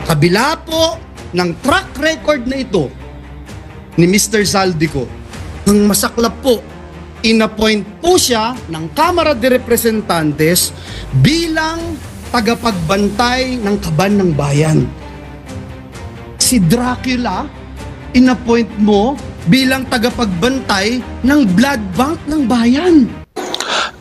Kabila po ng track record na ito ni Mr. Zaldico, ang masaklap po, inappoint po siya ng Kamara de Representantes bilang tagapagbantay ng kaban ng bayan. Si Dracula, inappoint mo bilang tagapagbantay ng blood bank ng bayan.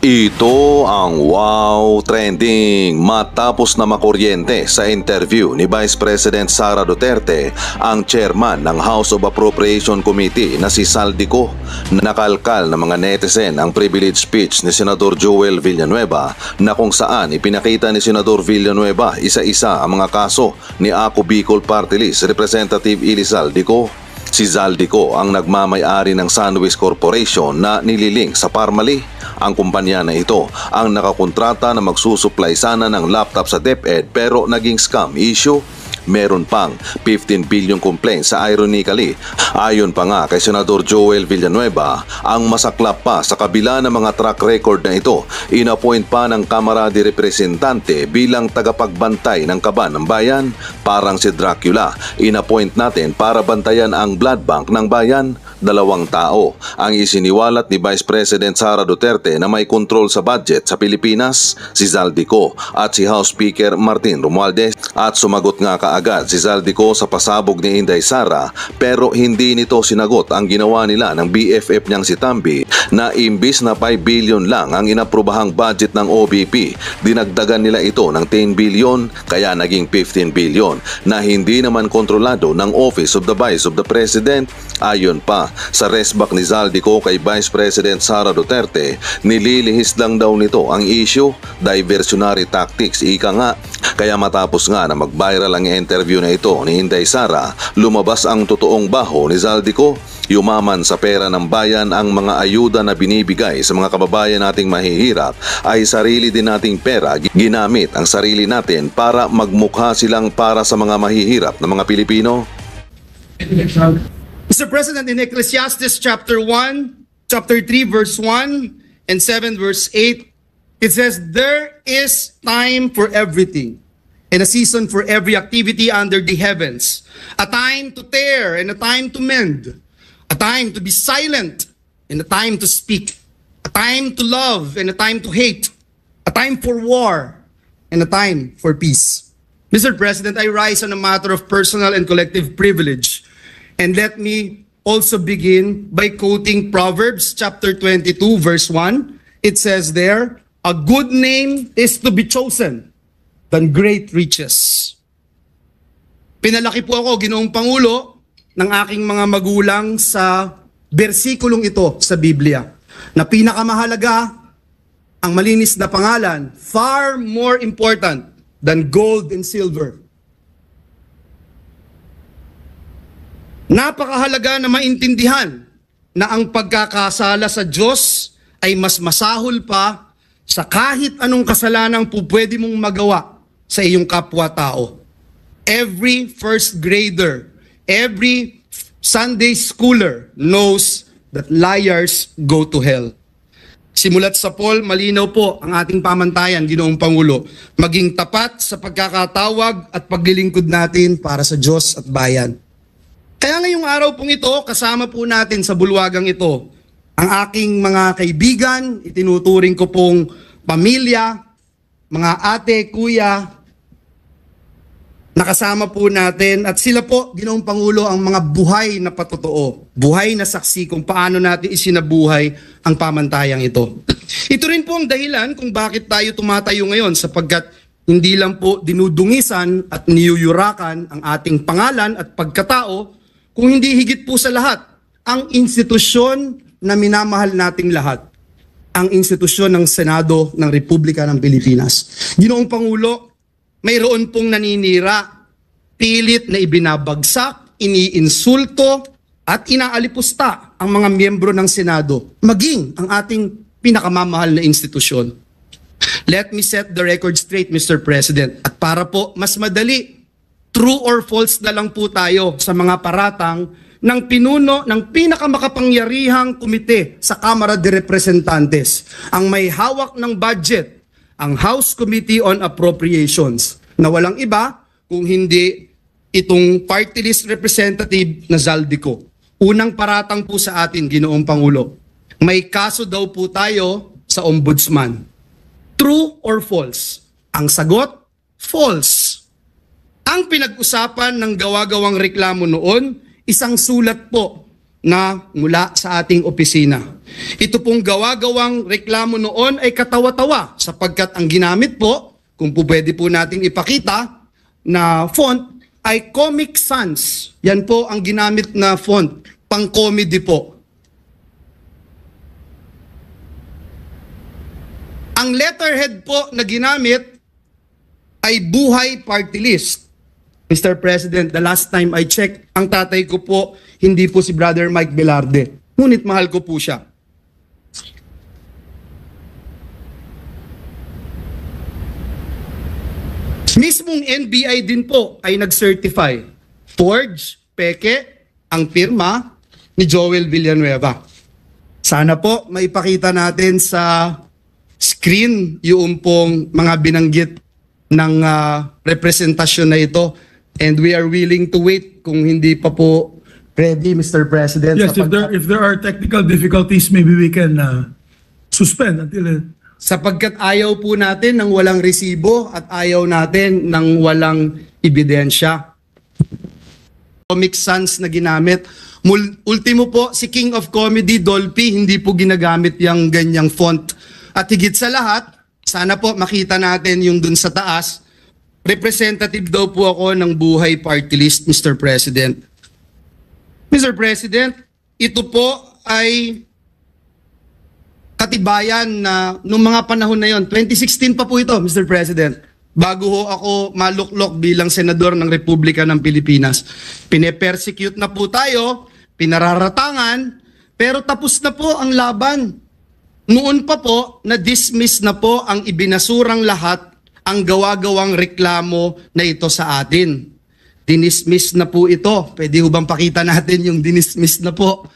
Ito ang wow trending matapos na makuryente sa interview ni Vice President Sara Duterte ang chairman ng House of Appropriation Committee na si Zaldico. Nakalkal ng mga netizen ang privilege speech ni Senador Joel Villanueva na kung saan ipinakita ni Senador Villanueva isa-isa ang mga kaso ni Ako Bicol Party List Representative Ili Zaldico. Si Zaldico ang nagmamay-ari ng Sunwest Corporation na nililing sa Parmali. Ang kumpanya na ito ang nakakontrata na magsusupply sana ng laptop sa DepEd pero naging scam issue. Meron pang 15 billion complaints sa ironically. Ayon pa nga kay Senador Joel Villanueva, ang masaklap pa sa kabila ng mga track record na ito, inappoint pa ng Kamara de Representante bilang tagapagbantay ng kaban ng bayan. Parang si Dracula, inappoint natin para bantayan ang blood bank ng bayan. 2 tao ang isiniwalat ni Vice President Sara Duterte na may kontrol sa budget sa Pilipinas, si Zaldico at si House Speaker Martin Romualdez. At sumagot nga kaagad si Zaldico sa pasabog ni Inday Sara pero hindi nito sinagot ang ginawa nila ng BFF niyang si Tambi na imbis na 5 billion lang ang inaprubahang budget ng OBP, dinagdagan nila ito ng 10 billion kaya naging 15 billion na hindi naman kontrolado ng Office of the Vice of the President. Ayon pa sa resback ni Zaldico kay Vice President Sara Duterte, nililihis lang daw nito ang issue, diversionary tactics ika nga. Kaya matapos nga na mag-viral ang interview na ito ni Inday Sara, lumabas ang totoong baho ni Zaldico. Yumaman sa pera ng bayan ang mga ayuda na binibigay sa mga kababayan nating mahihirap ay sarili din nating pera. Ginamit ang sarili natin para magmukha silang para sa mga mahihirap na mga Pilipino. Mr. President, in Ecclesiastes chapter 1, chapter 3, verse 1, and 7, verse 8, it says, "There is time for everything, and a season for every activity under the heavens, a time to tear and a time to mend, a time to be silent and a time to speak, a time to love and a time to hate, a time for war and a time for peace." Mr. President, I rise on a matter of personal and collective privilege. And let me also begin by quoting Proverbs chapter 22, verse 1. It says there, "A good name is to be chosen than great riches." Pinalaki po ako, Ginoong Pangulo, ng aking mga magulang sa bersikulong ito sa Biblia, na pinakamahalaga ang malinis na pangalan, far more important than gold and silver. Napakahalaga na maintindihan na ang pagkakasala sa Diyos ay mas masahol pa sa kahit anong kasalanang pwede mong magawa sa iyong kapwa-tao. Every first grader, every Sunday schooler knows that liars go to hell. Simulat sa Paul, malinaw po ang ating pamantayan, Ginoong Pangulo, maging tapat sa pagkakatawag at paglilingkod natin para sa Diyos at bayan. Kaya ngayong araw pong ito, kasama po natin sa bulwagang ito, ang aking mga kaibigan, itinuturing ko pong pamilya, mga ate, kuya, nakasama po natin at sila po, Ginoong Pangulo, ang mga buhay na patotoo, buhay na saksi kung paano natin isinabuhay ang pamantayang ito. Ito rin po ang dahilan kung bakit tayo tumatayo ngayon sapagkat hindi lang po dinudungisan at niyuyurakan ang ating pangalan at pagkatao, kung hindi higit po sa lahat, ang institusyon na minamahal nating lahat, ang institusyon ng Senado ng Republika ng Pilipinas. Ginoong Pangulo, mayroon pong naninira, pilit na ibinabagsak, iniinsulto, at inaalipusta ang mga miyembro ng Senado, maging ang ating pinakamamahal na institusyon. Let me set the record straight, Mr. President, at para po mas madali, true or false na lang po tayo sa mga paratang ng pinuno ng pinakamakapangyarihang komite sa Kamara de Representantes, ang may hawak ng budget, ang House Committee on Appropriations, na walang iba kung hindi itong party list representative na Zaldico. Unang paratang po sa atin, Ginoong Pangulo, may kaso daw po tayo sa ombudsman. True or false? Ang sagot, false. Ang pinag-usapan ng gawa-gawang reklamo noon, isang sulat po na mula sa ating opisina. Ito pong gawa-gawang reklamo noon ay katawa-tawa sapagkat ang ginamit po, kung po pwede po nating ipakita, na font ay Comic Sans. Yan po ang ginamit na font, pang-comedy po. Ang letterhead po na ginamit ay Buhay Party List. Mr. President, the last time I checked, ang tatay ko po, hindi po si Brother Mike Velarde. Ngunit mahal ko po siya. Mismong NBI din po ay nag-certify. Forge, peke, ang pirma ni Joel Villanueva. Sana po maipakita natin sa screen yung pong mga binanggit ng representasyon na ito. And we are willing to wait kung hindi pa po ready, Mr. President. Yes, if there are technical difficulties, maybe we can suspend until... Sapagkat ayaw po natin ng walang resibo at ayaw natin ng walang ebidensya. Comic Sans na ginamit. Ultimo po, si King of Comedy, Dolphy, hindi po ginagamit yung ganyang font. At higit sa lahat, sana po makita natin yung dun sa taas, representative daw po ako ng Buhay Party List, Mr. President. Mr. President, ito po ay katibayan na noong mga panahon na yon, 2016 pa po ito, Mr. President, bago ho ako maluklok bilang senador ng Republika ng Pilipinas. Pine-persecute na po tayo, pinararatangan, pero tapos na po ang laban. Noon pa po, na-dismiss na po ang ibinasurang lahat ang gawa-gawang reklamo na ito sa atin. Dinismiss na po ito. Pwede ho bang pakita natin yung dinismiss na po?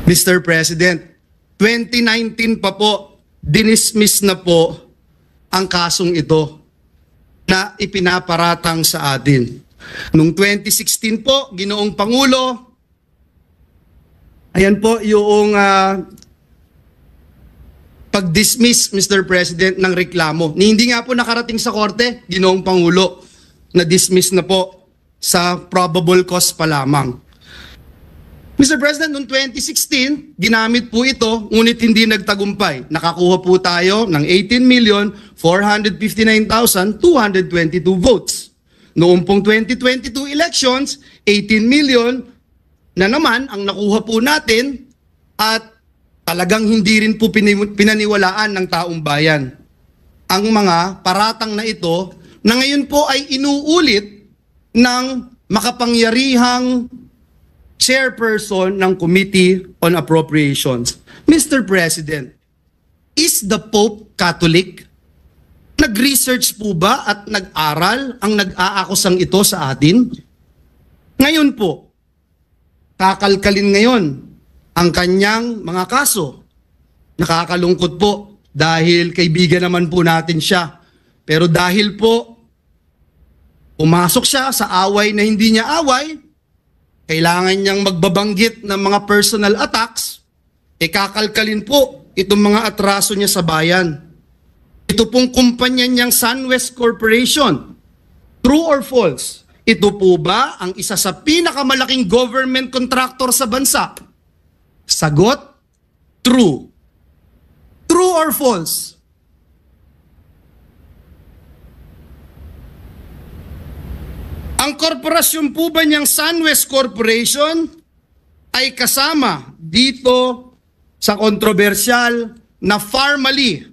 Mr. President, 2019 pa po, dinismiss na po ang kasong ito na ipinaparatang sa atin. Noong 2016 po, Ginoong Pangulo, ayan po yung pag-dismiss, Mr. President, ng reklamo. Hindi nga po nakarating sa korte, Ginoong Pangulo, na-dismiss na po sa probable cause pa lamang. Mr. President, noong 2016, ginamit po ito, ngunit hindi nagtagumpay. Nakakuha po tayo ng 18,459,222 votes. Noong pong 2022 elections, 18 million na naman ang nakuha po natin at talagang hindi rin po pinaniwalaan ng taong bayan. Ang mga paratang na ito na ngayon po ay inuulit ng makapangyarihang chairperson ng Committee on Appropriations. Mr. President, is the Pope Catholic? Nag-research po ba at nag-aral ang nag-aakusang ito sa atin? Ngayon po, kakalkalin ngayon ang kanyang mga kaso. Nakakalungkot po dahil kaibigan naman po natin siya. Pero dahil po pumasok siya sa away na hindi niya away, kailangan niyang magbabanggit ng mga personal attacks, kakalkalin po itong mga atraso niya sa bayan. Ito pong kumpanya niyang SunWest Corporation. True or false? Ito po ba ang isa sa pinakamalaking government contractor sa bansa? Sagot, true. True or false? Ang korporasyon po ba niyang SunWest Corporation ay kasama dito sa kontrobersyal na Pharmaly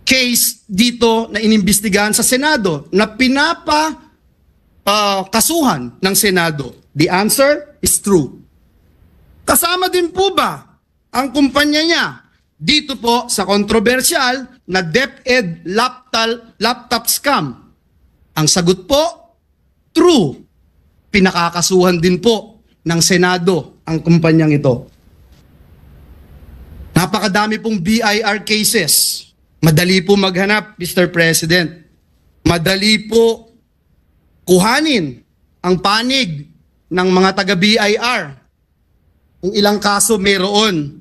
case dito na inimbestigahan sa Senado na kasuhan ng Senado? The answer is true. Kasama din po ba ang kumpanya niya dito po sa kontrobersyal na DepEd laptop scam? Ang sagot po, true. Pinakakasuhan din po ng Senado ang kumpanyang ito. Napakadami pong BIR cases. Madali po maghanap, Mr. President. Madali po kuhanin ang panig ng mga taga-BIR. Kung ilang kaso mayroon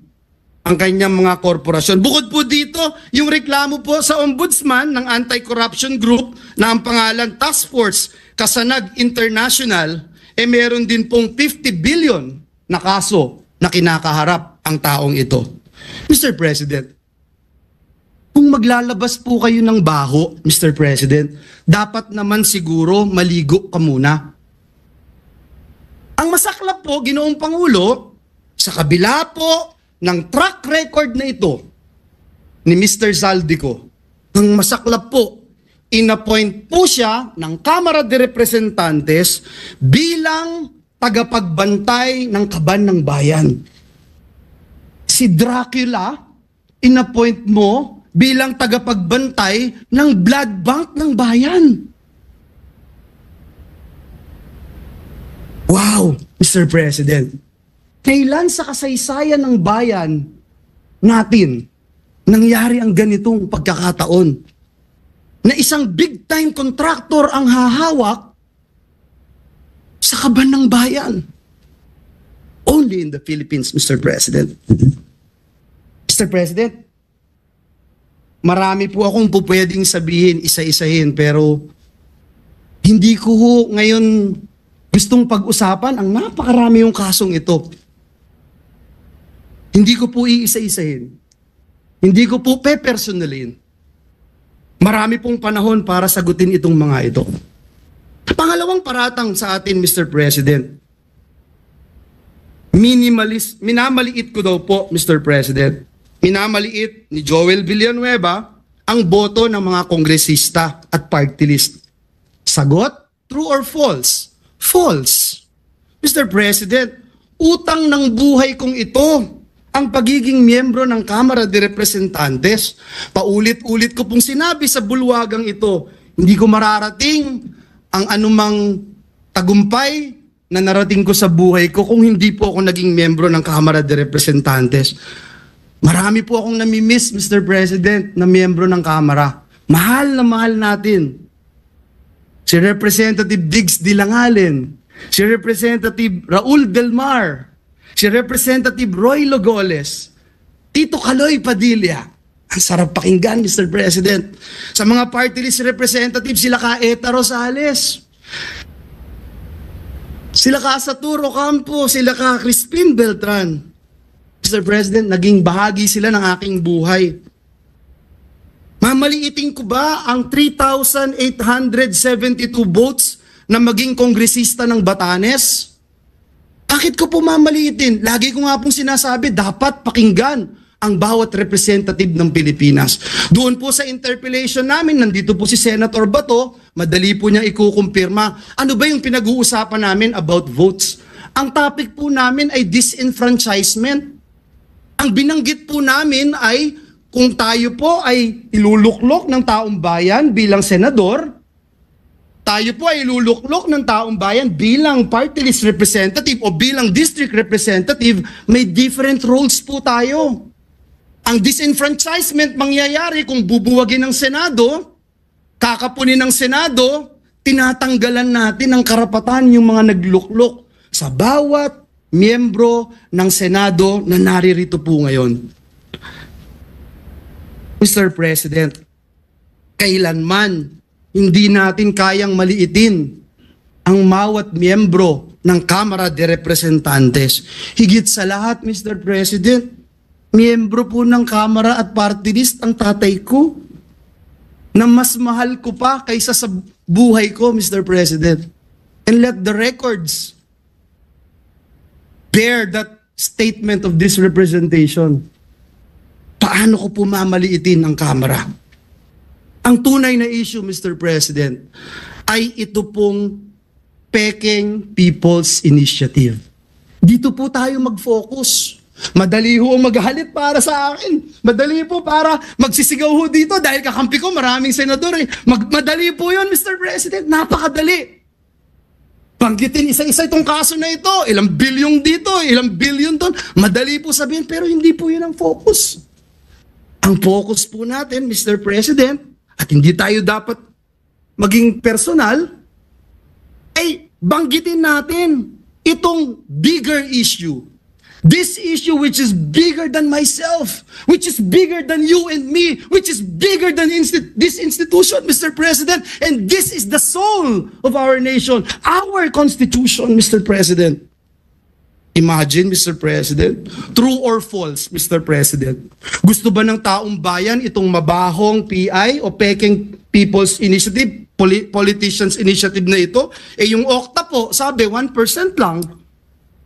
ang kanyang mga korporasyon. Bukod po dito, yung reklamo po sa ombudsman ng anti-corruption group na ang pangalan Task Force Kasanag International, meron din pong 50 billion na kaso na kinakaharap ang taong ito. Mr. President, kung maglalabas po kayo ng baho, Mr. President, dapat naman siguro maligo ka muna. Ang masaklap po, Ginoong Pangulo, sa kabila po ng track record na ito ni Mr. Zaldico, ang masaklap po, inappoint po siya ng Kamara de Representantes bilang tagapagbantay ng kaban ng bayan. Si Dracula, inappoint mo bilang tagapagbantay ng blood bank ng bayan. Wow, Mr. President. Kailan sa kasaysayan ng bayan natin nangyari ang ganitong pagkakataon na isang big-time contractor ang hahawak sa kaban ng bayan? Only in the Philippines, Mr. President. Mr. President, marami po akong pupwedeng sabihin, isa-isahin, pero hindi ko ho ngayon gustong pag-usapan ang napakarami yung kasong ito. Hindi ko po iisa-isahin. Hindi ko po pe-personalin. Marami pong panahon para sagutin itong mga ito. Pangalawang paratang sa atin, Mr. President. Minamaliit ko daw po, Mr. President. Minamaliit ni Joel Villanueva ang boto ng mga kongresista at party list. Sagot? True or false? False. Mr. President, utang ng buhay kong ito ang pagiging miyembro ng Kamara de Representantes. Paulit-ulit ko pong sinabi sa bulwagang ito, hindi ko mararating ang anumang tagumpay na narating ko sa buhay ko kung hindi po ako naging miyembro ng Kamara de Representantes. Marami po akong namimiss, Mr. President, na miyembro ng Kamara. Mahal na mahal natin. Si Representative Diggs Dilangalen, si Representative Raul Delmar, si Representative Roy Logoles, Tito Kaloy Padilla. Ang sarap pakinggan, Mr. President. Sa mga party list representative, sila ka Eta Rosales, sila ka Saturo Campo, sila ka Crispin Beltran. Mr. President, naging bahagi sila ng aking buhay. Mamaliitin ko ba ang 3,872 votes na maging kongresista ng Batanes? Bakit ko po mamaliitin? Lagi ko nga pong sinasabi, dapat pakinggan ang bawat representative ng Pilipinas. Doon po sa interpellation namin, nandito po si Senator Bato, madali po niya ikukumpirma. Ano ba yung pinag-uusapan namin about votes? Ang topic po namin ay disenfranchisement. Ang binanggit po namin ay kung tayo po ay iluluklok ng taong bayan bilang senador, tayo po ay iluluklok ng taong bayan bilang party list representative o bilang district representative, may different roles po tayo. Ang disenfranchisement mangyayari kung bubuwagin ng Senado, kakapunin ng Senado, tinatanggalan natin ang karapatan yung mga nagluklok sa bawat miyembro ng Senado na naririto po ngayon. Mr. President, kailanman hindi natin kayang maliitin ang bawat miyembro ng Kamara de Representantes. Higit sa lahat, Mr. President, miyembro po ng Kamara at party list ang tatay ko na mas mahal ko pa kaysa sa buhay ko, Mr. President. And let the records bear that statement of this representation. Paano ko po mamaliitin ang Kamara? Ang tunay na issue, Mr. President, ay ito pong Peking People's Initiative. Dito po tayo mag-focus. Madali ho maghalit para sa akin. Madali po para magsisigaw ho dito dahil kakampi ko maraming senador. Madali po yun, Mr. President. Napakadali. Banggitin isa-isa itong kaso na ito. Ilang bilyong dito, ilang bilyon doon. Madali po sabihin, pero hindi po yun ang focus. Ang focus po natin, Mr. President, at hindi tayo dapat maging personal, ay banggitin natin itong bigger issue. This issue which is bigger than myself, which is bigger than you and me, which is bigger than this institution, Mr. President, and this is the soul of our nation, our Constitution, Mr. President. Imagine, Mr. President, true or false, Mr. President? Gusto ba ng taong bayan itong mabahong PI o peking People's Initiative, Politicians Initiative na ito? Eh yung OCTA po, sabi 1% lang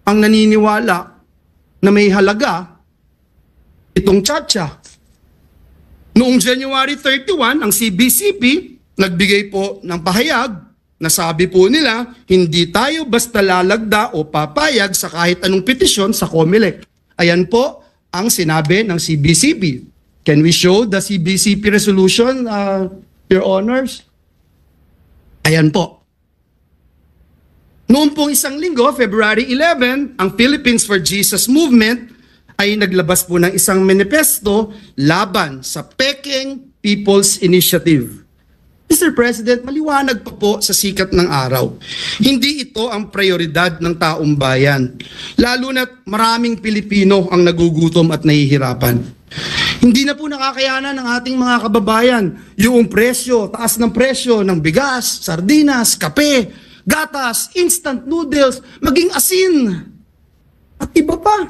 ang naniniwala na may halaga itong tsa-tsa. Noong January 31, ang CBCP nagbigay po ng pahayag na sabi po nila, hindi tayo basta lalagda o papayag sa kahit anong petisyon sa COMELEC. Ayan po ang sinabi ng CBCP. Can we show the CBCP resolution, Your Honors? Ayan po. Noong pong isang linggo, February 11, ang Philippines for Jesus Movement ay naglabas po ng isang manifesto laban sa Peking People's Initiative. Mr. President, maliwanag pa po sa sikat ng araw. Hindi ito ang prioridad ng taong bayan. Lalo na't maraming Pilipino ang nagugutom at nahihirapan. Hindi na po nakakayanan ng ating mga kababayan yung presyo, taas ng presyo ng bigas, sardinas, kape, gatas, instant noodles, maging asin, at iba pa.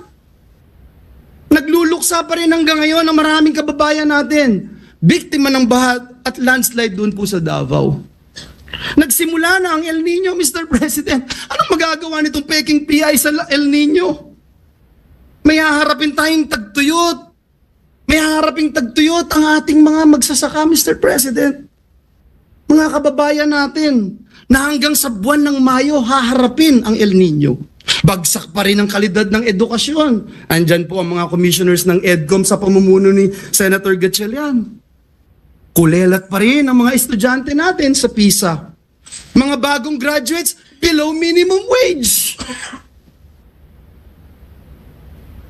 Nagluluksa pa rin hanggang ngayon ang maraming kababayan natin. Biktima ng baha at landslide doon po sa Davao. Nagsimula na ang El Nino, Mr. President. Anong magagawa nitong Peking PI sa El Nino? May haharapin tayong tagtuyot. May haharaping tagtuyot ang ating mga magsasaka, Mr. President. Mga kababayan natin, na hanggang sa buwan ng Mayo haharapin ang El Nino. Bagsak pa rin ang kalidad ng edukasyon. Andyan po ang mga commissioners ng EDCOM sa pamumuno ni Senator Gatchalian. Kulelat pa rin ang mga estudyante natin sa PISA. Mga bagong graduates, below minimum wage.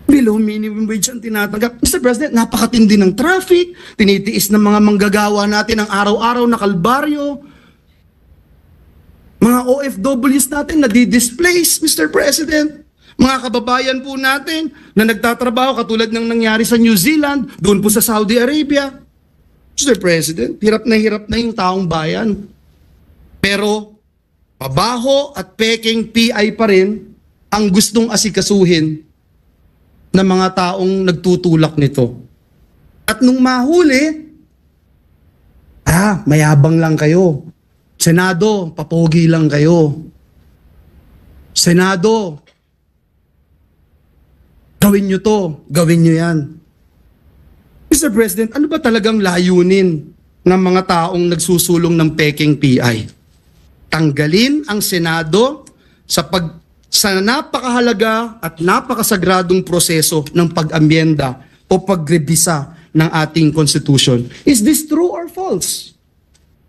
Below minimum wage ang tinatanggap. Mr. President, napakatindi ng traffic, tinitiis ng mga manggagawa natin ang araw-araw na kalbaryo. Mga OFWs natin na di-displace, Mr. President. Mga kababayan po natin na nagtatrabaho katulad ng nangyari sa New Zealand, doon po sa Saudi Arabia. Mr. President, hirap na yung taong bayan. Pero, mabaho at peking PI pa rin ang gustong asikasuhin ng mga taong nagtutulak nito. At nung mahuli, mayabang lang kayo. Senado, papogi lang kayo. Senado, gawin nyo to, gawin nyo yan. Mr. President, ano ba talagang layunin ng mga taong nagsusulong ng Peking PI? Tanggalin ang Senado sa napakahalaga at napakasagradong proseso ng pag-amyenda o pagrebisa ng ating Constitution. Is this true or false?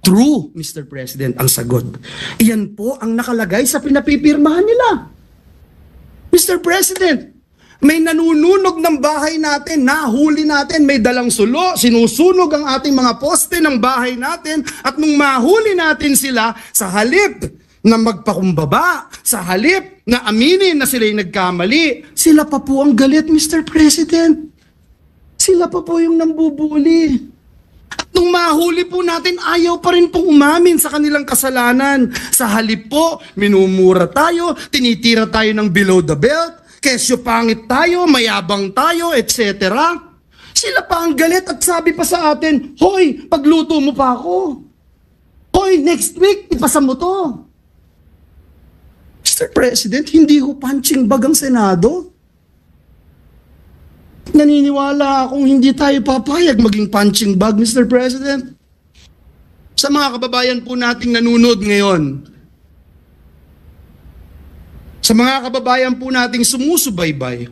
True, Mr. President, ang sagot. Iyan po ang nakalagay sa pinapipirmahan nila. Mr. President, may nanununog ng bahay natin, nahuli natin, may dalang sulo, sinusunog ang ating mga poste ng bahay natin, at nung mahuli natin sila, sa halip na magpakumbaba, sa halip na aminin na sila'y nagkamali, sila pa po ang galit, Mr. President. Sila pa po yung nambubuli. At nung mahuli po natin, ayaw pa rin pong umamin sa kanilang kasalanan. Sa halip po, minumura tayo, tinitira tayo ng below the belt, kesyo pangit tayo, mayabang tayo, etc. Sila pa ang galit at sabi pa sa atin, hoy, pagluto mo pa ako. Hoy, next week, ipasa mo to. Mr. President, hindi ho punching bag ang Senado. Naniniwala akong hindi tayo papayag maging punching bag, Mr. President. Sa mga kababayan po nating nanunod ngayon, sa mga kababayan po nating sumusubaybay,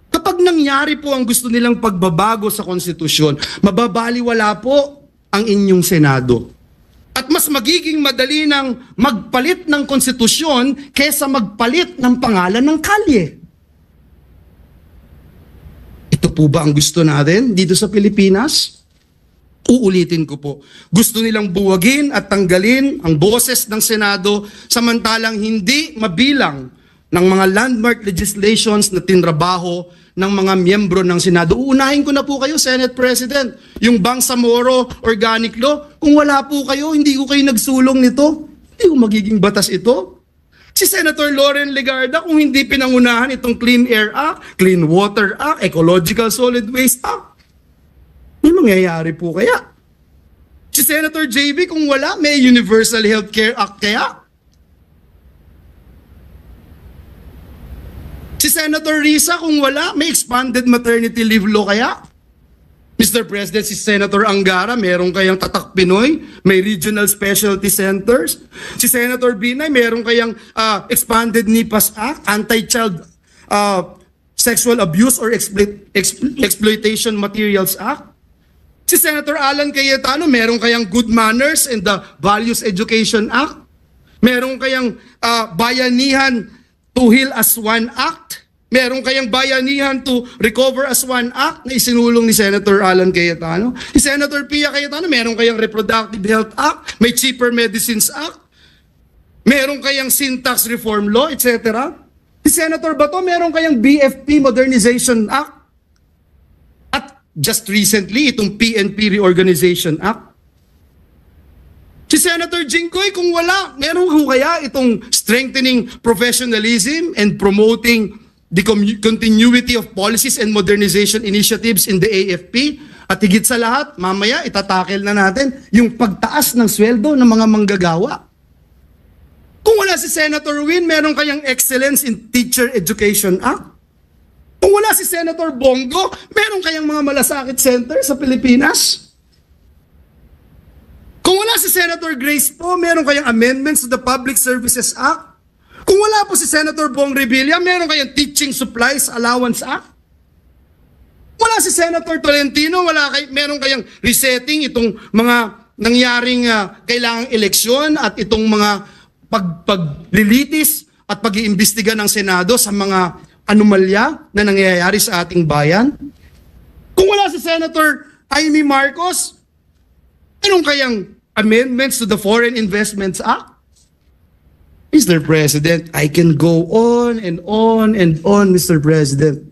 kapag nangyari po ang gusto nilang pagbabago sa konstitusyon, mababaliwala po ang inyong Senado. At At mas magiging madali ng magpalit ng konstitusyon kesa magpalit ng pangalan ng kalye. Ito po ba ang gusto natin dito sa Pilipinas? Uulitin ko po. Gusto nilang buwagin at tanggalin ang boses ng Senado samantalang hindi mabilang ng mga landmark legislations na tinrabaho ng mga miyembro ng Senado. Uunahin ko na po kayo, Senate President, yung Bangsamoro Organic Law. Kung wala po kayo, hindi ko kayo nagsulong nito, hindi ko magiging batas ito. Si Senator Loren Legarda, kung hindi pinangunahan itong Clean Air Act, Clean Water Act, Ecological Solid Waste Act, may mangyayari po kaya? Si Senator JB, kung wala, may Universal Healthcare Act kaya? Si Senator Risa, kung wala, may expanded maternity leave law kaya? Mr. President, si Senator Angara, meron kayang Tatak Pinoy, may regional specialty centers. Si Senator Binay, meron kayang expanded NIPAS Act, Anti-Child Sexual Abuse or Exploitation Materials Act. Si Senator Alan Cayetano, meron kayang Good Manners and the Values Education Act. Meron kayang Bayanihan to Heal as One Act. Meron kayang Bayanihan to Recover as One Act na isinulong ni Senator Alan Cayetano. Si Senator Pia Cayetano, meron kayang Reproductive Health Act, may Cheaper Medicines Act, meron kayang Syntax Reform Law, etc. Si Senator Bato, meron kayang BFP Modernization Act. At just recently, itong PNP Reorganization Act. Si Senator Jinggoy, kung wala, meron ko kaya itong Strengthening Professionalism and Promoting the Continuity of Policies and Modernization Initiatives in the AFP. At higit sa lahat, mamaya itatakel na natin yung pagtaas ng sweldo ng mga manggagawa. Kung wala si Senator Win, meron kayang Excellence in Teacher Education Act. Kung wala si Senator Bongo, meron kayang mga malasakit center sa Pilipinas. Kung wala si Senator Grace po, meron kayang amendments to the Public Services Act. Kung wala po si Senator Bong Revilla, meron kayang Teaching Supplies Allowance Act. Wala si Senator Tolentino, meron kayang resetting itong mga nangyaring kailangang eleksyon at itong mga paglilitis at pag-iimbestiga ng Senado sa mga anomalya na nangyayari sa ating bayan. Kung wala si Senator Amy Marcos, anong kayang amendments to the Foreign Investments Act? Mr. President, I can go on and on and on, Mr. President.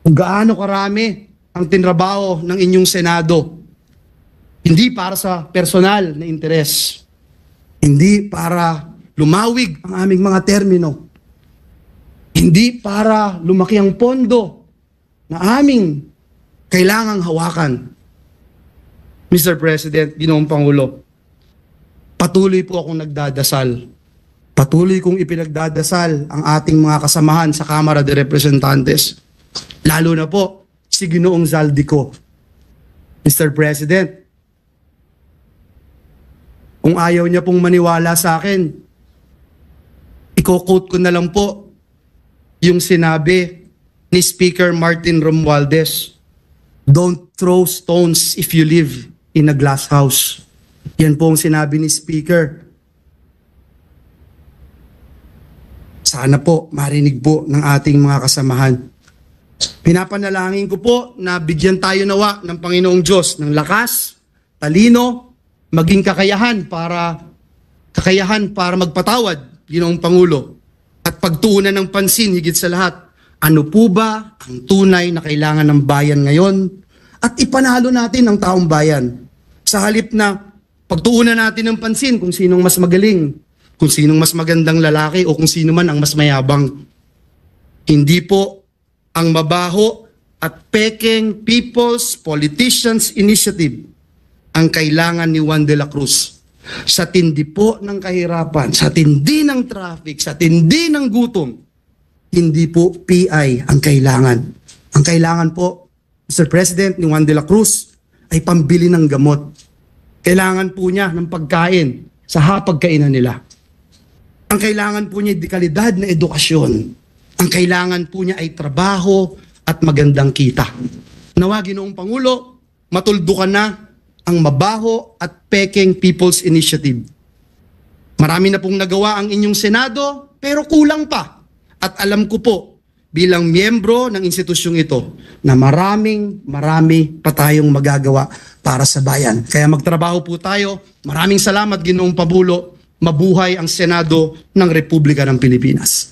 Kung gaano karami ang tinrabaho ng inyong Senado, hindi para sa personal na interes, hindi para lumawig ang aming mga termino, hindi para lumaki ang pondo na aming kailangang hawakan. Mr. President, Ginoong Pangulo, patuloy po akong nagdadasal. Patuloy kong ipinagdadasal ang ating mga kasamahan sa Kamara de Representantes. Lalo na po si Ginoong Zaldico. Mr. President, kung ayaw niya pong maniwala sa akin, i-quote ko na lang po yung sinabi ni Speaker Martin Romualdez, "Don't throw stones if you live in a glass house." Yan po ang sinabi ni Speaker. Sana po marinig po ng ating mga kasamahan. Pinapanalangin ko po na bigyan tayo nawa ng Panginoong Diyos ng lakas, talino, maging kakayahan para magpatawad, Ginoong Pangulo, at pagtuunan ng pansin higit sa lahat. Ano po ba ang tunay na kailangan ng bayan ngayon? At ipanalo natin ang taong bayan. Sa halip na pagtuunan natin ng pansin kung sinong mas magaling, kung sinong mas magandang lalaki o kung sino man ang mas mayabang. Hindi po ang mabaho at pekeng People's Politicians Initiative ang kailangan ni Juan de la Cruz. Sa tindi po ng kahirapan, sa tindi ng traffic, sa tindi ng gutom, hindi po PI ang kailangan. Ang kailangan po, Mr. President, ni Juan de la Cruz ay pambili ng gamot. Kailangan po niya ng pagkain sa hapagkainan nila. Ang kailangan po niya ay dekalidad na edukasyon. Ang kailangan po niya ay trabaho at magandang kita. Nawa, Ginoong Pangulo, matuldukan na ang mabaho at pekeng People's Initiative. Marami na pong nagawa ang inyong Senado, pero kulang pa. At alam ko po, bilang miyembro ng institusyong ito, na marami pa tayong magagawa para sa bayan. Kaya magtrabaho po tayo. Maraming salamat, Ginoong Pabulo. Mabuhay ang Senado ng Republika ng Pilipinas.